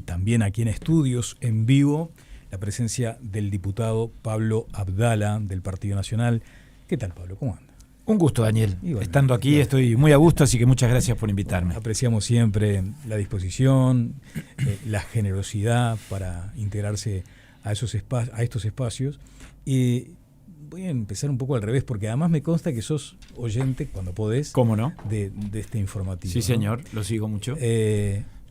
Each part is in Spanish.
También aquí en estudios, en vivo, la presencia del diputado Pablo Abdala del Partido Nacional. ¿Qué tal, Pablo? ¿Cómo anda? Un gusto, Daniel. Igualmente, estando aquí estoy muy a gusto, así que muchas gracias por invitarme. Apreciamos siempre la disposición, la generosidad para integrarse a estos espacios. Voy a empezar un poco al revés, porque además me consta que sos oyente, cuando podés, ¿Cómo no? de este informativo. Sí, señor, ¿no? Lo sigo mucho.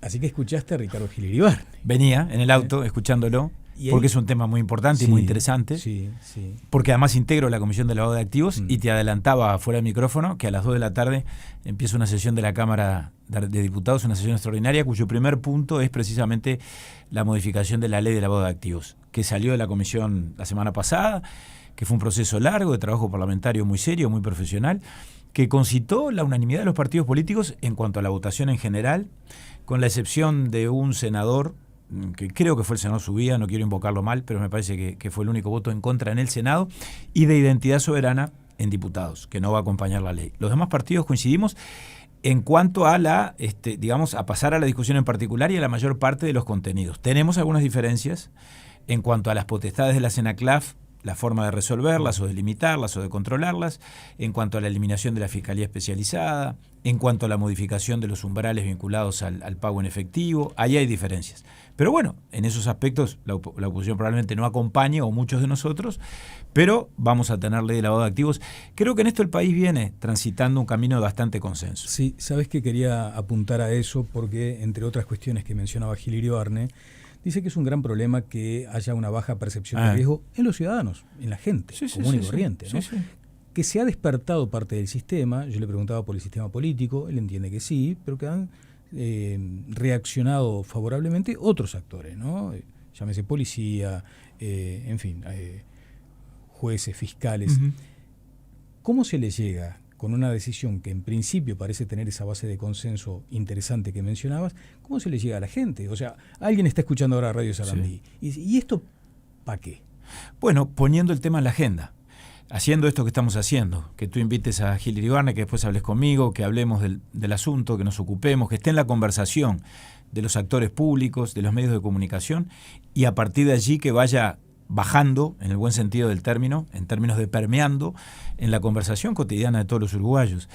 Así que escuchaste a Ricardo Gil Iribarne. Venía en el auto escuchándolo, porque es un tema muy importante y muy interesante. Sí, sí. Porque además integro la Comisión de Lavado de Activos y te adelantaba fuera del micrófono que a las 2 de la tarde empieza una sesión de la Cámara de Diputados, una sesión extraordinaria, cuyo primer punto es precisamente la modificación de la Ley de Lavado de Activos, que salió de la Comisión la semana pasada, que fue un proceso largo de trabajo parlamentario muy serio, muy profesional, que concitó la unanimidad de los partidos políticos en cuanto a la votación en general, con la excepción de un senador, que creo que fue el senador Subía, no quiero invocarlo mal, pero me parece que fue el único voto en contra en el Senado, y de Identidad Soberana en diputados, que no va a acompañar la ley. Los demás partidos coincidimos en cuanto a a pasar a la discusión en particular y a la mayor parte de los contenidos. Tenemos algunas diferencias en cuanto a las potestades de la CENACLAF, la forma de resolverlas o de limitarlas o de controlarlas, en cuanto a la eliminación de la Fiscalía Especializada, en cuanto a la modificación de los umbrales vinculados al pago en efectivo. Ahí hay diferencias. Pero bueno, en esos aspectos la oposición probablemente no acompañe, o muchos de nosotros, pero vamos a tener ley de lavado de activos. Creo que en esto el país viene transitando un camino de bastante consenso. Sí, sabes que quería apuntar a eso porque, entre otras cuestiones que mencionaba Gil Iribarne, dice que es un gran problema que haya una baja percepción de riesgo en los ciudadanos, en la gente común y corriente, ¿no? Que se ha despertado parte del sistema. Yo le preguntaba por el sistema político, él entiende que sí, pero que han reaccionado favorablemente otros actores, ¿no? Llámese policía, en fin, jueces, fiscales. ¿Cómo se le llega con una decisión que en principio parece tener esa base de consenso interesante que mencionabas? ¿Cómo se le llega a la gente? O sea, alguien está escuchando ahora Radio Sarandí. ¿Y esto para qué? Bueno, poniendo el tema en la agenda, haciendo esto que estamos haciendo, que tú invites a Gil Iribarne, que después hables conmigo, que hablemos del asunto, que nos ocupemos, que esté en la conversación de los actores públicos, de los medios de comunicación, y a partir de allí que vaya bajando, en el buen sentido del término, en términos de permeando en la conversación cotidiana de todos los uruguayos.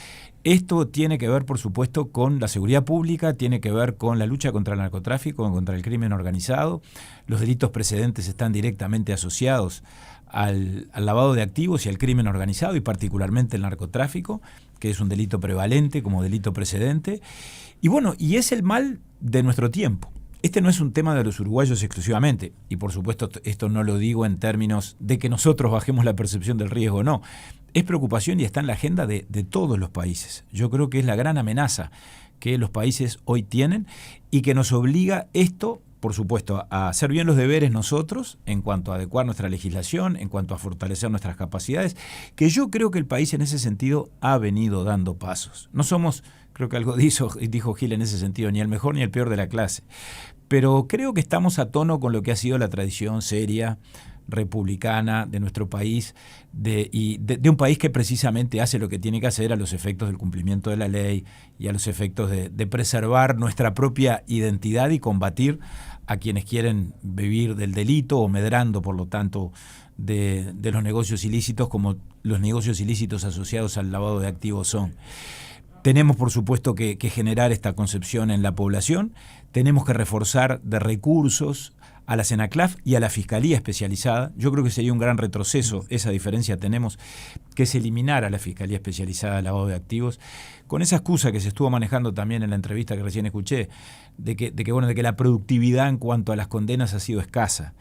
Esto tiene que ver, por supuesto, con la seguridad pública, tiene que ver con la lucha contra el narcotráfico, contra el crimen organizado. Los delitos precedentes están directamente asociados al lavado de activos y al crimen organizado, y particularmente el narcotráfico, que es un delito prevalente como delito precedente. Y bueno, y es el mal de nuestro tiempo. Este no es un tema de los uruguayos exclusivamente, y por supuesto esto no lo digo en términos de que nosotros bajemos la percepción del riesgo, no. Es preocupación y está en la agenda de todos los países. Yo creo que es la gran amenaza que los países hoy tienen y que nos obliga esto, por supuesto, a hacer bien los deberes nosotros en cuanto a adecuar nuestra legislación, en cuanto a fortalecer nuestras capacidades, que yo creo que el país en ese sentido ha venido dando pasos. No somos, creo que algo dijo Gil en ese sentido, ni el mejor ni el peor de la clase, pero creo que estamos a tono con lo que ha sido la tradición seria, republicana de nuestro país, de un país que precisamente hace lo que tiene que hacer a los efectos del cumplimiento de la ley y a los efectos de preservar nuestra propia identidad y combatir a quienes quieren vivir del delito o medrando, por lo tanto, de los negocios ilícitos, como los negocios ilícitos asociados al lavado de activos son. Tenemos, por supuesto, que generar esta concepción en la población, tenemos que reforzar de recursos a la CENACLAF y a la Fiscalía Especializada. Yo creo que sería un gran retroceso, esa diferencia tenemos, que es eliminar a la Fiscalía Especializada de lavado de activos, con esa excusa que se estuvo manejando también en la entrevista que recién escuché, de que la productividad en cuanto a las condenas ha sido escasa.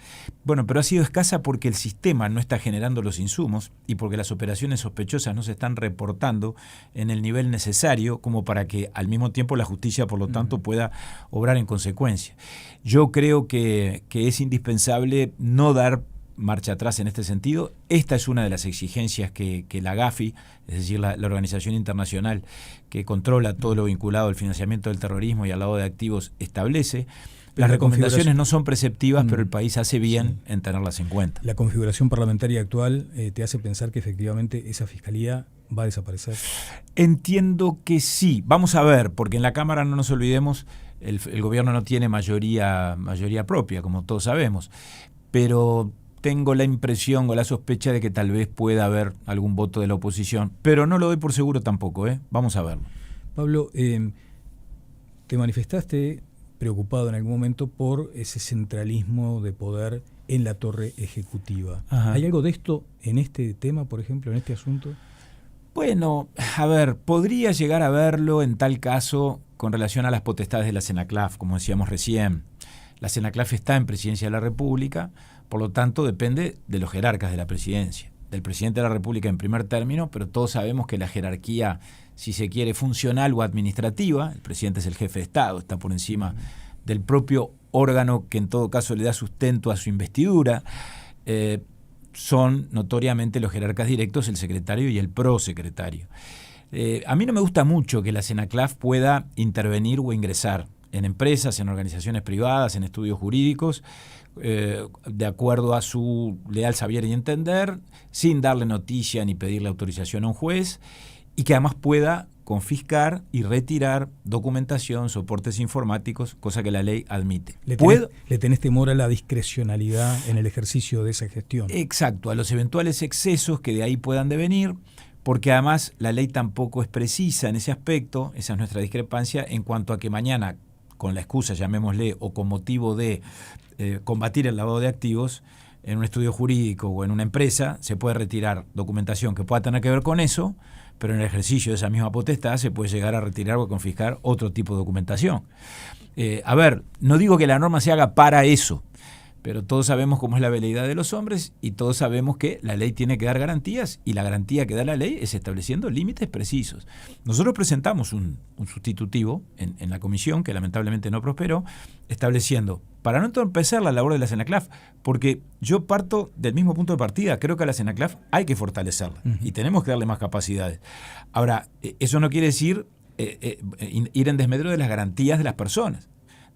Bueno, pero ha sido escasa porque el sistema no está generando los insumos y porque las operaciones sospechosas no se están reportando en el nivel necesario como para que al mismo tiempo la justicia, por lo tanto, pueda obrar en consecuencia. Yo creo que es indispensable no dar marcha atrás en este sentido. Esta es una de las exigencias que la GAFI, es decir, la organización internacional que controla todo lo vinculado al financiamiento del terrorismo y al lavado de activos, establece. Las recomendaciones no son preceptivas, pero el país hace bien en tenerlas en cuenta. La configuración parlamentaria actual te hace pensar que efectivamente esa fiscalía va a desaparecer? Entiendo que sí. Vamos a ver, porque en la Cámara, no nos olvidemos, el gobierno no tiene mayoría propia, como todos sabemos. Pero tengo la impresión o la sospecha de que tal vez pueda haber algún voto de la oposición. Pero no lo doy por seguro tampoco, ¿eh? Vamos a verlo. Pablo, te manifestaste preocupado en algún momento por ese centralismo de poder en la torre ejecutiva. Ajá. ¿Hay algo de esto en este tema, por ejemplo, en este asunto? Bueno, a ver, podría llegar a verlo en tal caso con relación a las potestades de la CENACLAF, como decíamos recién. La CENACLAF está en Presidencia de la República, por lo tanto depende de los jerarcas de la presidencia, del presidente de la República en primer término, pero todos sabemos que la jerarquía, si se quiere, funcional o administrativa, el presidente es el jefe de Estado, está por encima del propio órgano que en todo caso le da sustento a su investidura, son notoriamente los jerarcas directos, el secretario y el prosecretario. A mí no me gusta mucho que la CENACLAF pueda intervenir o ingresar en empresas, en organizaciones privadas, en estudios jurídicos, de acuerdo a su leal saber y entender, sin darle noticia ni pedirle autorización a un juez, y que además pueda confiscar y retirar documentación, soportes informáticos, cosa que la ley admite. ¿Le tenés temor a la discrecionalidad en el ejercicio de esa gestión? Exacto, a los eventuales excesos que de ahí puedan devenir, porque además la ley tampoco es precisa en ese aspecto, esa es nuestra discrepancia, en cuanto a que mañana, con la excusa, llamémosle, o con motivo de combatir el lavado de activos, en un estudio jurídico o en una empresa, se puede retirar documentación que pueda tener que ver con eso, pero en el ejercicio de esa misma potestad se puede llegar a retirar o a confiscar otro tipo de documentación. A ver, no digo que la norma se haga para eso, pero todos sabemos cómo es la veleidad de los hombres y todos sabemos que la ley tiene que dar garantías y la garantía que da la ley es estableciendo límites precisos. Nosotros presentamos un sustitutivo en la comisión que lamentablemente no prosperó, estableciendo, para no entorpecer la labor de la CENACLAF, porque yo parto del mismo punto de partida, creo que a la CENACLAF hay que fortalecerla y tenemos que darle más capacidades. Ahora, eso no quiere decir ir en desmedro de las garantías de las personas,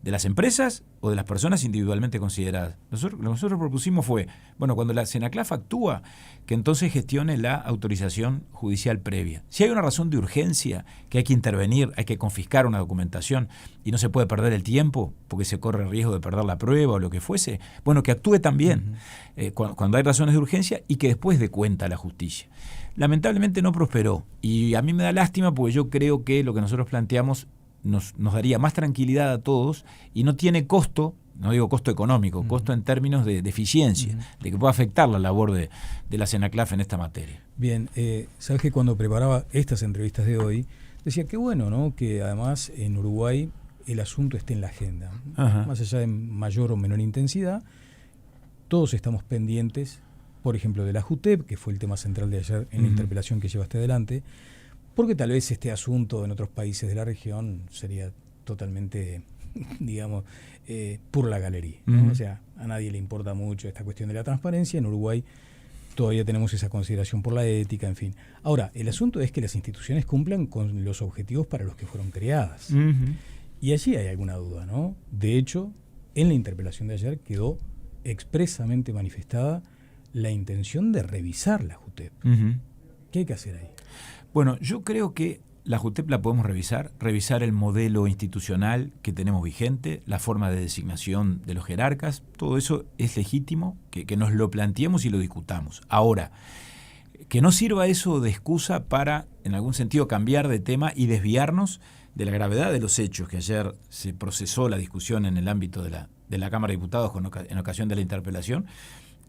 de las empresas o de las personas individualmente consideradas. Lo que nosotros propusimos fue, bueno, cuando la CENACLAF actúa, que entonces gestione la autorización judicial previa. Si hay una razón de urgencia, que hay que intervenir, hay que confiscar una documentación y no se puede perder el tiempo porque se corre el riesgo de perder la prueba o lo que fuese, bueno, que actúe también cuando hay razones de urgencia y que después dé cuenta a la justicia. Lamentablemente no prosperó y a mí me da lástima porque yo creo que lo que nosotros planteamos nos daría más tranquilidad a todos y no tiene costo, no digo costo económico, costo en términos de eficiencia, de que pueda afectar la labor de la CENACLAF en esta materia. Bien, sabes que cuando preparaba estas entrevistas de hoy, decía que bueno, ¿no? Que además en Uruguay el asunto esté en la agenda. Ajá. Más allá de mayor o menor intensidad, todos estamos pendientes, por ejemplo, de la JUTEP, que fue el tema central de ayer en la interpelación que llevaste adelante, porque tal vez este asunto en otros países de la región sería totalmente, digamos, por la galería, ¿no? O sea, a nadie le importa mucho esta cuestión de la transparencia. En Uruguay todavía tenemos esa consideración por la ética, en fin. Ahora, el asunto es que las instituciones cumplan con los objetivos para los que fueron creadas. Y allí hay alguna duda, ¿no? De hecho, en la interpelación de ayer quedó expresamente manifestada la intención de revisar la JUTEP. ¿Qué hay que hacer ahí? Bueno, yo creo que la JUTEP la podemos revisar el modelo institucional que tenemos vigente, la forma de designación de los jerarcas, todo eso es legítimo, que nos lo planteemos y lo discutamos. Ahora, que no sirva eso de excusa para, en algún sentido, cambiar de tema y desviarnos de la gravedad de los hechos, que ayer se procesó la discusión en el ámbito de la Cámara de Diputados en ocasión de la interpelación,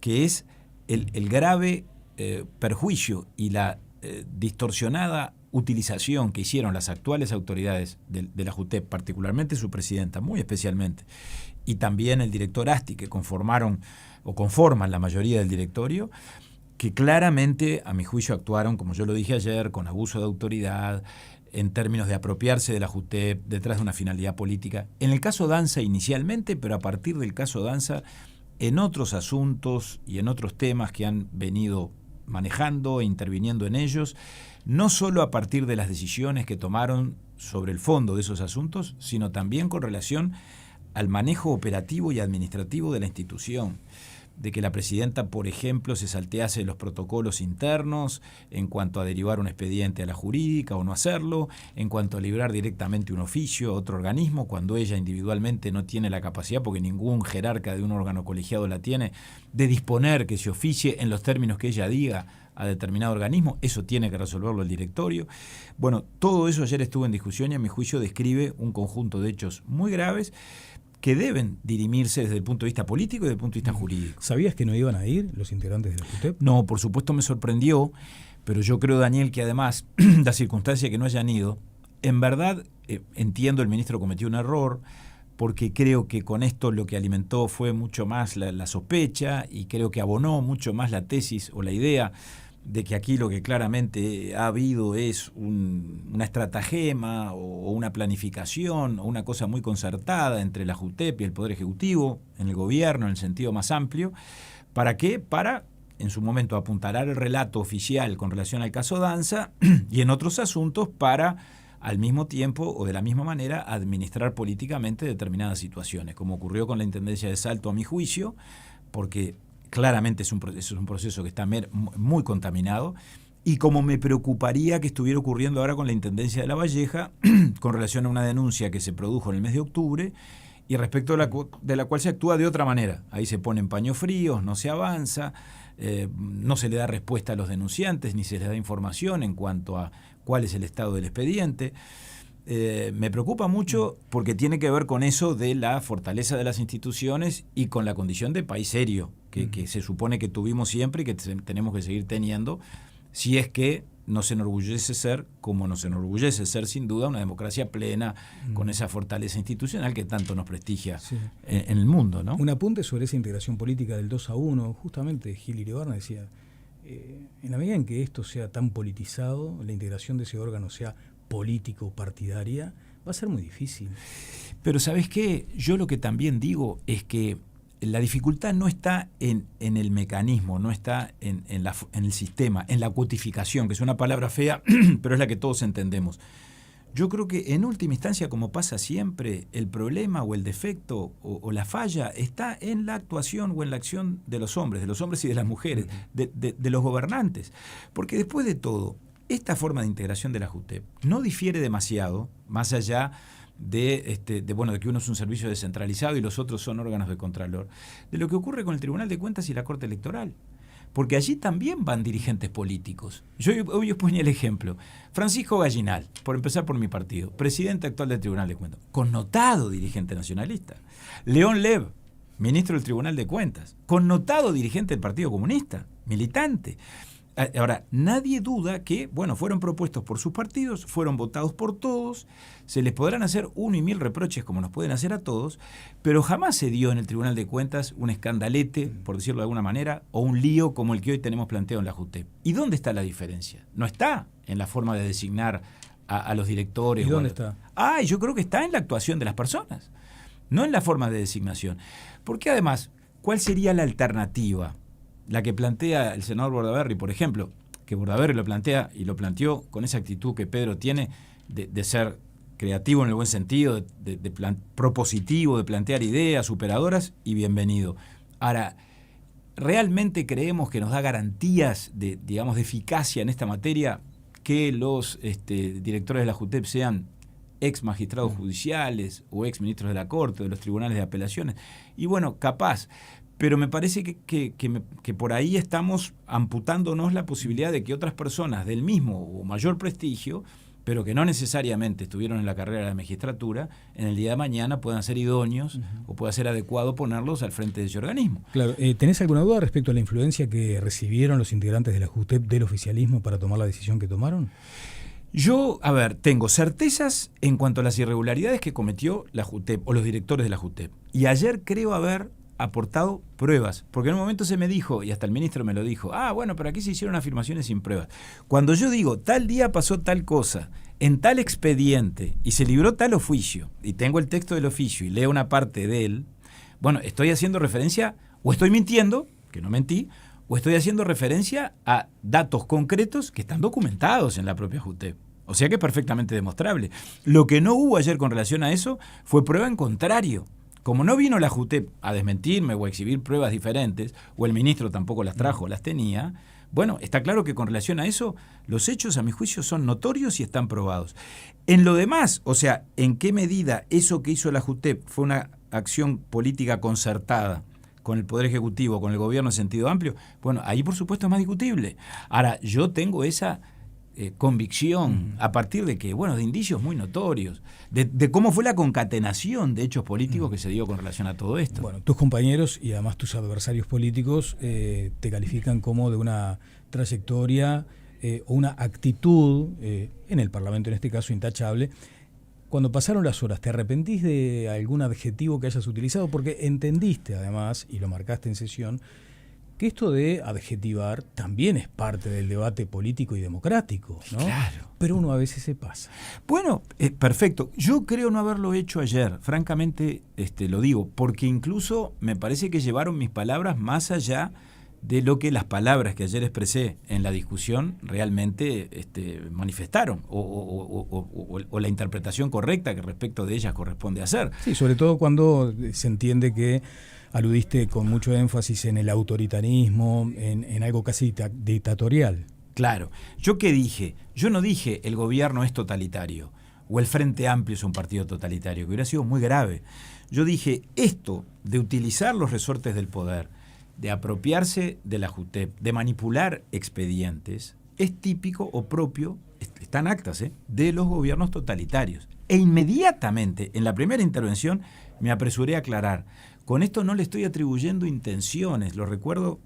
que es el grave perjuicio y la distorsionada utilización que hicieron las actuales autoridades de la JUTEP, particularmente su presidenta, muy especialmente, y también el director Asti, que conforman la mayoría del directorio, que claramente, a mi juicio, actuaron, como yo lo dije ayer, con abuso de autoridad, en términos de apropiarse de la JUTEP detrás de una finalidad política. En el caso Danza inicialmente, pero a partir del caso Danza, en otros asuntos y en otros temas que han venido manejando e interviniendo en ellos, no solo a partir de las decisiones que tomaron sobre el fondo de esos asuntos, sino también con relación al manejo operativo y administrativo de la institución. de que la presidenta, por ejemplo, se saltease los protocolos internos en cuanto a derivar un expediente a la jurídica o no hacerlo, en cuanto a librar directamente un oficio a otro organismo, cuando ella individualmente no tiene la capacidad, porque ningún jerarca de un órgano colegiado la tiene, de disponer que se oficie en los términos que ella diga a determinado organismo. Eso tiene que resolverlo el directorio. Bueno, todo eso ayer estuvo en discusión y a mi juicio describe un conjunto de hechos muy graves que deben dirimirse desde el punto de vista político y desde el punto de vista jurídico. ¿Sabías que no iban a ir los integrantes de la JUTEP? No, por supuesto me sorprendió, pero yo creo, Daniel, que además la circunstancia de que no hayan ido, en verdad entiendo el ministro cometió un error, porque creo que con esto lo que alimentó fue mucho más la sospecha y creo que abonó mucho más la tesis o la idea de que aquí lo que claramente ha habido es una estratagema o una planificación o una cosa muy concertada entre la JUTEP y el Poder Ejecutivo, en el gobierno, en el sentido más amplio. ¿Para qué? Para, en su momento, apuntalar el relato oficial con relación al caso Danza y en otros asuntos para, al mismo tiempo o de la misma manera, administrar políticamente determinadas situaciones, como ocurrió con la Intendencia de Salto, a mi juicio, porque claramente es un proceso que está muy contaminado, y como me preocuparía que estuviera ocurriendo ahora con la Intendencia de La Valleja con relación a una denuncia que se produjo en el mes de octubre y respecto de la cual se actúa de otra manera. Ahí se ponen paños fríos, no se avanza, no se le da respuesta a los denunciantes ni se les da información en cuanto a cuál es el estado del expediente. Me preocupa mucho porque tiene que ver con eso de la fortaleza de las instituciones y con la condición de país serio que se supone que tuvimos siempre y que tenemos que seguir teniendo, si es que nos enorgullece ser, como nos enorgullece ser sin duda, una democracia plena con esa fortaleza institucional que tanto nos prestigia en el mundo, ¿no? Un apunte sobre esa integración política del 2-1, justamente Gil Iribarne decía, en la medida en que esto sea tan politizado, la integración de ese órgano sea político, partidaria, va a ser muy difícil. Pero ¿sabes qué? Yo lo que también digo es que la dificultad no está en el mecanismo, no está en el sistema, en la cuotificación, que es una palabra fea, pero es la que todos entendemos. Yo creo que en última instancia, como pasa siempre, el problema o el defecto o la falla está en la actuación o en la acción de los hombres y de las mujeres, de los gobernantes. Porque después de todo, esta forma de integración de la JUTEP no difiere demasiado, más allá de que uno es un servicio descentralizado y los otros son órganos de contralor, de lo que ocurre con el Tribunal de Cuentas y la Corte Electoral. Porque allí también van dirigentes políticos. Yo hoy os ponía el ejemplo. Francisco Gallinal, por empezar por mi partido, presidente actual del Tribunal de Cuentas, connotado dirigente nacionalista. León Lev, ministro del Tribunal de Cuentas, connotado dirigente del Partido Comunista, militante. Ahora, nadie duda que, fueron propuestos por sus partidos, fueron votados por todos, se les podrán hacer 1 y 1000 reproches como nos pueden hacer a todos, pero jamás se dio en el Tribunal de Cuentas un escandalete, por decirlo de alguna manera, o un lío como el que hoy tenemos planteado en la JUTEP. ¿Y dónde está la diferencia? No está en la forma de designar a los directores. ¿Y dónde está? Yo creo que está en la actuación de las personas, no en la forma de designación. Porque además, ¿cuál sería la alternativa? La que plantea el senador Bordaberry, por ejemplo, que Bordaberry lo plantea y lo planteó con esa actitud que Pedro tiene de ser creativo en el buen sentido, propositivo, de plantear ideas superadoras, y bienvenido. Ahora, ¿realmente creemos que nos da garantías de eficacia en esta materia que los directores de la JUTEP sean ex magistrados judiciales o ex ministros de la Corte, de los tribunales de apelaciones? Y capaz. Pero me parece que por ahí estamos amputándonos la posibilidad de que otras personas del mismo o mayor prestigio, pero que no necesariamente estuvieron en la carrera de la magistratura, en el día de mañana puedan ser idóneos o pueda ser adecuado ponerlos al frente de ese organismo. Claro, ¿tenés alguna duda respecto a la influencia que recibieron los integrantes de la JUTEP del oficialismo para tomar la decisión que tomaron? Yo, tengo certezas en cuanto a las irregularidades que cometió la JUTEP o los directores de la JUTEP. Y ayer creo haber aportado pruebas, porque en un momento se me dijo, y hasta el ministro me lo dijo, pero aquí se hicieron afirmaciones sin pruebas. Cuando yo digo, tal día pasó tal cosa, en tal expediente, y se libró tal oficio, y tengo el texto del oficio y leo una parte de él, estoy haciendo referencia, o estoy mintiendo, que no mentí, o estoy haciendo referencia a datos concretos que están documentados en la propia JUTEP. O sea que es perfectamente demostrable. Lo que no hubo ayer con relación a eso fue prueba en contrario. como no vino la JUTEP a desmentirme o a exhibir pruebas diferentes, o el ministro tampoco las trajo, las tenía, bueno, está claro que con relación a eso, los hechos a mi juicio son notorios y están probados. En lo demás, o sea, ¿en qué medida eso que hizo la JUTEP fue una acción política concertada con el Poder Ejecutivo, con el gobierno en sentido amplio? Bueno, ahí por supuesto es más discutible. Ahora, yo tengo esa convicción a partir de que, bueno, de indicios muy notorios, de cómo fue la concatenación de hechos políticos que se dio con relación a todo esto. Bueno, tus compañeros y además tus adversarios políticos te califican como de una trayectoria o una actitud, en el Parlamento en este caso, intachable. Cuando pasaron las horas, ¿te arrepentís de algún adjetivo que hayas utilizado? Porque entendiste además, y lo marcaste en sesión, que esto de adjetivar también es parte del debate político y democrático, ¿no? Claro. Pero uno a veces se pasa. Bueno, perfecto. Yo creo no haberlo hecho ayer, francamente lo digo, porque incluso me parece que llevaron mis palabras más allá de lo que las palabras que ayer expresé en la discusión realmente manifestaron, o la interpretación correcta que respecto de ellas corresponde hacer. Sí, sobre todo cuando se entiende que aludiste con mucho énfasis en el autoritarismo, en algo casi dictatorial. Claro. ¿Yo qué dije? Yo no dije el gobierno es totalitario o el Frente Amplio es un partido totalitario, que hubiera sido muy grave. Yo dije esto de utilizar los resortes del poder, de apropiarse de la JUTEP, de manipular expedientes, es típico o propio, están actas, de los gobiernos totalitarios. E inmediatamente, en la primera intervención, me apresuré a aclarar. Con esto no le estoy atribuyendo intenciones, lo recuerdo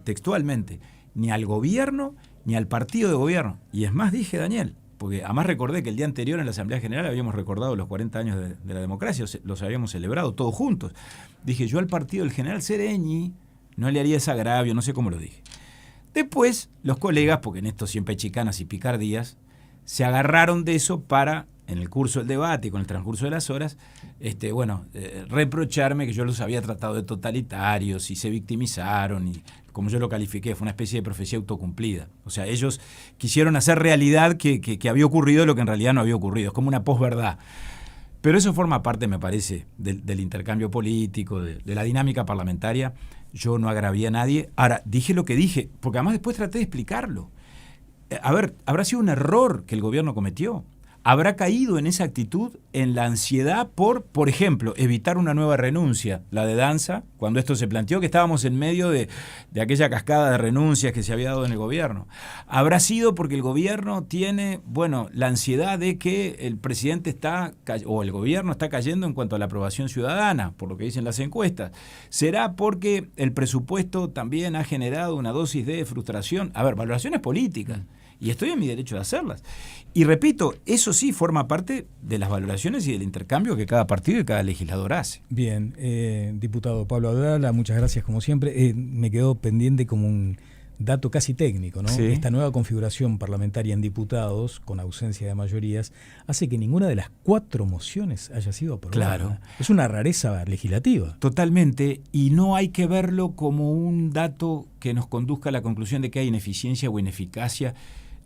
textualmente, ni al gobierno ni al partido de gobierno. Y es más, dije, Daniel, porque además recordé que el día anterior en la Asamblea General habíamos recordado los 40 años de la democracia, los habíamos celebrado todos juntos. Dije, yo al partido del general Sereñi no le haría ese agravio, no sé cómo lo dije. Después, los colegas, porque en esto siempre hay chicanas y picardías, se agarraron de eso para, en el curso del debate y con el transcurso de las horas, reprocharme que yo los había tratado de totalitarios y se victimizaron y, como yo lo califiqué, fue una especie de profecía autocumplida. O sea, ellos quisieron hacer realidad que había ocurrido lo que en realidad no había ocurrido. Es como una posverdad. Pero eso forma parte, me parece, del intercambio político, de la dinámica parlamentaria. Yo no agravié a nadie. Ahora, dije lo que dije, porque además después traté de explicarlo. A ver, ¿habrá sido un error que el gobierno cometió? ¿Habrá caído en esa actitud en la ansiedad por ejemplo, evitar una nueva renuncia, la de Danza, cuando esto se planteó, que estábamos en medio de aquella cascada de renuncias que se había dado en el gobierno? ¿Habrá sido porque el gobierno tiene, la ansiedad de que el presidente o el gobierno está cayendo en cuanto a la aprobación ciudadana, por lo que dicen las encuestas? ¿Será porque el presupuesto también ha generado una dosis de frustración? A ver, valoraciones políticas. Y estoy en mi derecho de hacerlas. Y repito, eso sí forma parte de las valoraciones y del intercambio que cada partido y cada legislador hace. Bien, diputado Pablo Abdala, muchas gracias como siempre. Me quedó pendiente como un dato casi técnico, ¿no? Sí. Esta nueva configuración parlamentaria en diputados, con ausencia de mayorías, hace que ninguna de las 4 mociones haya sido aprobada. Claro. Es una rareza legislativa. Totalmente, y no hay que verlo como un dato que nos conduzca a la conclusión de que hay ineficiencia o ineficacia.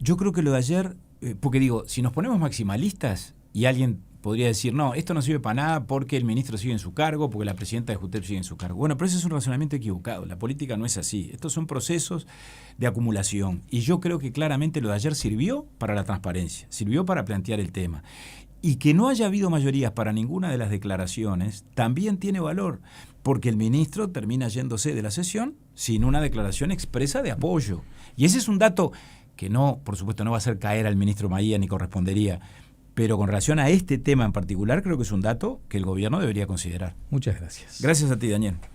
Yo creo que lo de ayer, porque digo, si nos ponemos maximalistas y alguien podría decir, no, esto no sirve para nada porque el ministro sigue en su cargo, porque la presidenta de JUTEP sigue en su cargo. Bueno, pero ese es un razonamiento equivocado. La política no es así. Estos son procesos de acumulación. Y yo creo que claramente lo de ayer sirvió para la transparencia, sirvió para plantear el tema. Y que no haya habido mayorías para ninguna de las declaraciones también tiene valor, porque el ministro termina yéndose de la sesión sin una declaración expresa de apoyo. Y ese es un dato que no, por supuesto, no va a hacer caer al ministro Maía ni correspondería, pero con relación a este tema en particular creo que es un dato que el gobierno debería considerar. Muchas gracias. Gracias a ti, Daniel.